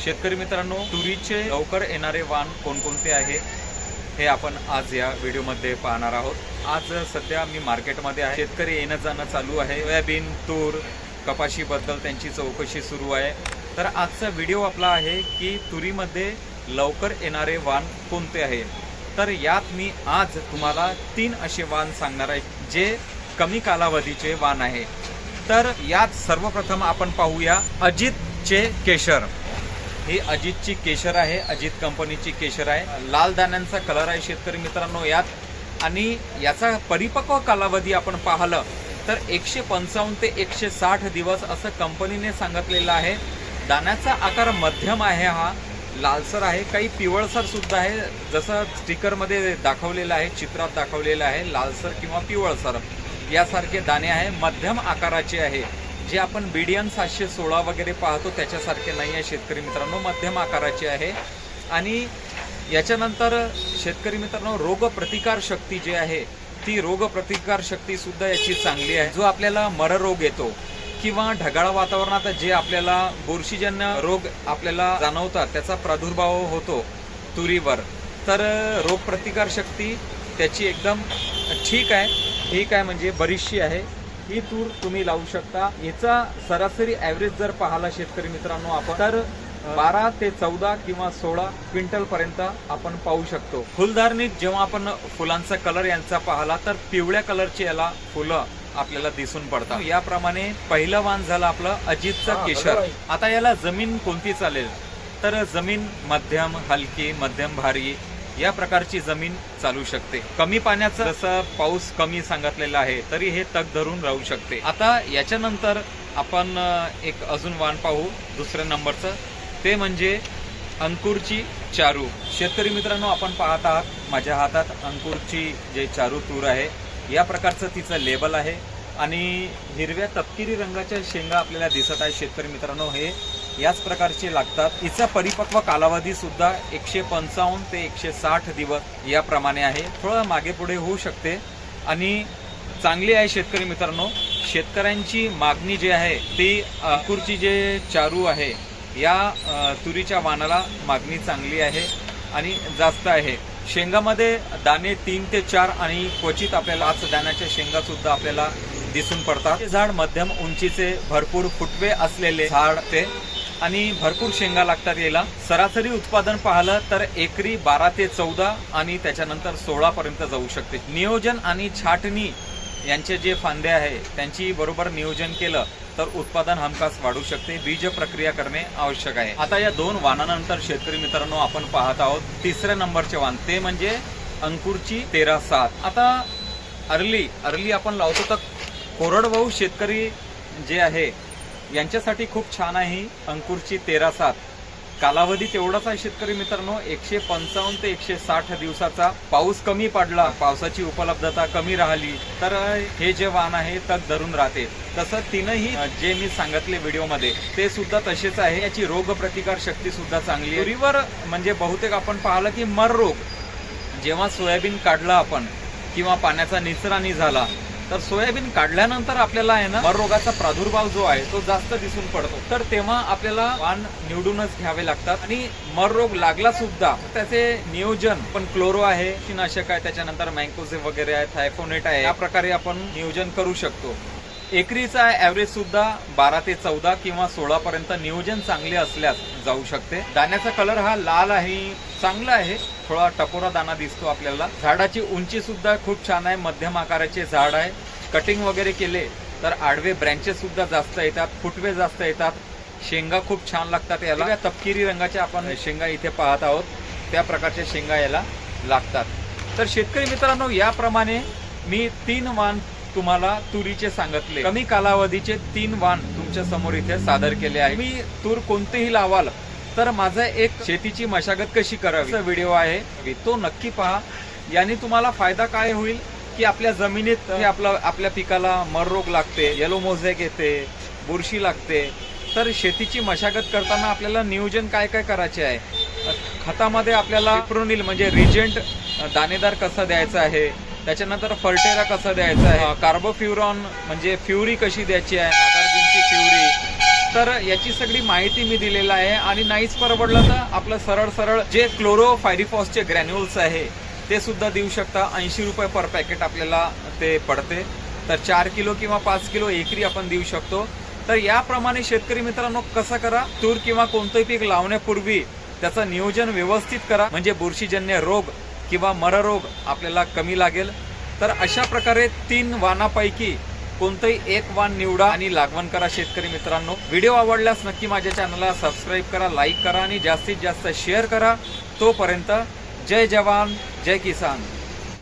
शेतकरी मित्रांनो, तुरीचे लवकर येणारे वाण कोणकोणते आहे हे आपण आज या व्हिडिओमध्ये पाहणार आहोत। आज सध्या मी मार्केटमध्ये आहे। शेतकरी येणं जाणं चालू आहे। सोयाबीन, तूर, कपाशीबद्दल त्यांची चौकशी सुरू आहे। तर आजचा व्हिडिओ आपला आहे की तुरीमध्ये लवकर येणारे वाण कोणते आहे। तर यात मी आज तुम्हाला 3 असे वाण सांगणार आहे जे कमी कालावधीचे वाण आहे। तर यात सर्वप्रथम आपण पाहूया अजितचे केशर। ही अजितची केशर आहे, अजित कंपनीची केशर आहे। लाल दाण्यांचा कलर आहे शेतकरी मित्रांनो यात। आणि याचा परिपक्व कालावधी आपण पाहिलं तर 155 ते 160 दिवस असं कंपनीने सांगितलेलं आहे। दाण्याचा आकार मध्यम आहे, हा लालसर आहे, काही पिवळसर सुद्धा आहे, जसं स्टिकरमध्ये दाखवलेलं आहे, चित्रात दाखवलेलं आहे। लालसर किंवा पिवळसर यासारखे दाणे आहे, मध्यम आकाराचे आहे। जे आपण बीडीएन 716 वगैरे पाहतो त्याच्यासारखे नाही आहे शेतकरी मित्रांनो, मध्यम आकाराचे आहे। आणि याच्यानंतर शेतकरी मित्रांनो रोगप्रतिकार शक्ती जी आहे ती रोगप्रतिकार शक्ती सुद्धा याची चांगली आहे। जो आपल्याला मर रोग येतो किंवा ढगाळ वातावरणात जे आपल्याला बुरशीजन्य रोग आपल्याला जाणवतात, त्याचा प्रादुर्भाव होतो तुरीवर, तर रोगप्रतिकार शक्ती त्याची एकदम ठीक आहे म्हणजे बरीचशी आहे। ही तूर तुम्ही लावू शकता। याचा सरासरी ॲव्हरेज जर पाहिला शेतकरी मित्रांनो आपण, तर 12 ते 14 किंवा 16 क्विंटल पर्यंत आपण पाहू शकतो। फुलधारणीत जेव्हा आपण फुलांचा कलर यांचा पाहिला तर पिवळ्या कलरची याला फुलं आपल्याला दिसून पडतात। याप्रमाणे पहिलं वाण झालं आपलं अजितचा केशर। आता याला जमीन कोणती चालेल, तर जमीन मध्यम, हलकी, मध्यम भारी या प्रकारची जमीन चालू शकते। कमी पाण्याचं जसं पाऊस कमी सांगितलेला आहे तरी हे तग धरून राहू शकते। आता याच्यानंतर आपण एक अजून वाण पाहू दुसऱ्या नंबरचं, ते म्हणजे अंकुरची चारू। शेतकरी मित्रांनो आपण पाहत आहात माझ्या हातात अंकुरची जे चारू तूर आहे, या प्रकारचं तिचं लेबल आहे आणि हिरव्या तपकिरी रंगाच्या शेंगा आपल्याला दिसत आहे शेतकरी मित्रांनो, हे याच प्रकारचे लागतात। हिचा परिपक्व कालावधी सुद्धा 155 ते 160 दिवस याप्रमाणे आहे, थोडं मागे पुढे होऊ शकते आणि चांगली आहे शेतकरी मित्रांनो। शेतकऱ्यांची मागणी जी आहे ती अंकुरची जे चारू आहे या तुरीच्या वाणाला मागणी चांगली आहे आणि जास्त आहे। शेंगामध्ये दाणे 3 ते 4 आणि क्वचित आपल्याला 5 दाण्याच्या शेंगा सुद्धा आपल्याला दिसून पडतात। हे झाड मध्यम उंचीचे, भरपूर फुटवे असलेले झाड ते आणि भरपूर शेंगा लागतात याला। सरासरी उत्पादन पाहिलं तर एकरी 12 ते 14 आणि त्याच्यानंतर 16 पर्यंत जाऊ शकते। नियोजन आणि छाटणी यांचे जे फांदे आहे त्यांची बरोबर नियोजन केलं तर उत्पादन हमखास वाढू शकते। बीज प्रक्रिया करणे आवश्यक आहे। आता या 2 वाणानंतर शेतकरी मित्रांनो आपण पाहत आहोत तिसऱ्या नंबरचे वाण, ते म्हणजे अंकुरची 13-7। आता अर्ली आपण लावतो तर कोरडवाहू शेतकरी जे आहे यांच्यासाठी खूप छान आहे अंकुरची 13-7। कालावधी तेवढाच आहे शेतकरी मित्रांनो, 155 ते 160 दिवसाचा। पाऊस कमी पडला, पावसाची उपलब्धता कमी राहिली तर हे जे वाण आहे तग धरून राहते। तसं तीनही जे मी सांगितले व्हिडिओमध्ये ते सुद्धा तसेच आहे। याची रोगप्रतिकार शक्ती सुद्धा चांगली आहे। तुरीवर म्हणजे बहुतेक आपण पाहिलं की मर रोग, जेव्हा सोयाबीन काढला आपण किंवा पाण्याचा निचराणी झाला तर सोयाबीन काढल्यानंतर आपल्याला आहे ना मर रोगाचा प्रादुर्भाव जो आहे तो जास्त दिसून पडतो, तर तेव्हा आपल्याला वाण निवडूनच घ्यावे लागतात। आणि मर रोग लागला सुद्धा त्याचे नियोजन पण क्लोरो आहे, कीटकनाशक आहे, त्याच्यानंतर मँकोझेब वगैरे आहे, थायफोनेट आहे, या प्रकारे आपण नियोजन करू शकतो। एकरीचा ॲव्हरेज सुद्धा 12 ते 14 किंवा 16 पर्यंत नियोजन चांगले असल्यास जाऊ शकते। दाण्याचा कलर हा लाल आहे, चांगला आहे, थोडा टपोरा दाना दिसतो आपल्याला। झाडाची उंची सुद्धा खूप छान आहे, मध्यम आकाराचे झाड आहे। कटिंग वगैरे केले तर आडवे ब्रँचेस सुद्धा जास्त येतात, फुटवे जास्त येतात, शेंगा खूप छान लागतात याला। तपकिरी रंगाच्या आपण शेंगा इथे पाहत आहोत, त्या प्रकारच्या शेंगा याला लागतात। तर शेतकरी मित्रांनो याप्रमाणे मी 3 वाण तुम्हाला तुरीचे सांगितले, कमी कालावधीचे 3 वाण तुमच्या समोर इथे सादर केले आहे। मी तूर कोणतेही लावाल तर माझा एक शेतीची मशागत कशी करावी व्हिडिओ आहे, तो नक्की पहा। याने तुम्हाला फायदा काय होईल की आपल्या जमिनीत आपल्या पिकाला मर रोग लागते, येलो मोझॅक येते, बुरशी लागते, तर शेतीची मशागत करताना आपल्याला नियोजन काय काय करायचे आहे। खतामध्ये आपल्याला प्रोनिल म्हणजे रिजेंट दाणेदार कसं द्यायचं आहे, त्याच्यानंतर फर्टेरा कसं द्यायचं आहे, कार्बोफ्युरॉन म्हणजे फ्युरी कशी द्यायची आहे, नागार्जुनची फ्युरी, तर याची सगळी माहिती मी दिलेली आहे आणि नाहीच परवडलं तर आपलं सरळ सरळ जे क्लोरोफायरिफॉसचे ग्रॅन्युल्स आहे ते सुद्धा देऊ शकता. 80 रुपये पर पॅकेट आपल्याला ते पडते. तर 4 किलो किंवा 5 किलो एकरी आपण देऊ शकतो. तर याप्रमाणे शेतकरी मित्रांनो कसं करा, तूर किंवा कोणतंही पीक लावण्यापूर्वी त्याचं नियोजन व्यवस्थित करा, म्हणजे बुरशीजन्य रोग किंवा मर रोग आपल्याला कमी लागेल. तर अशा प्रकारे 3 वाणापैकी कोणतंही एक वाण निवडा आणि लागवण करा शेतकरी मित्रांनो. व्हिडिओ आवडल्यास नक्की माझ्या चॅनलला सबस्क्राईब करा, लाईक करा आणि जास्तीत जास्त शेअर करा. तोपर्यंत जय जवान जय किसान.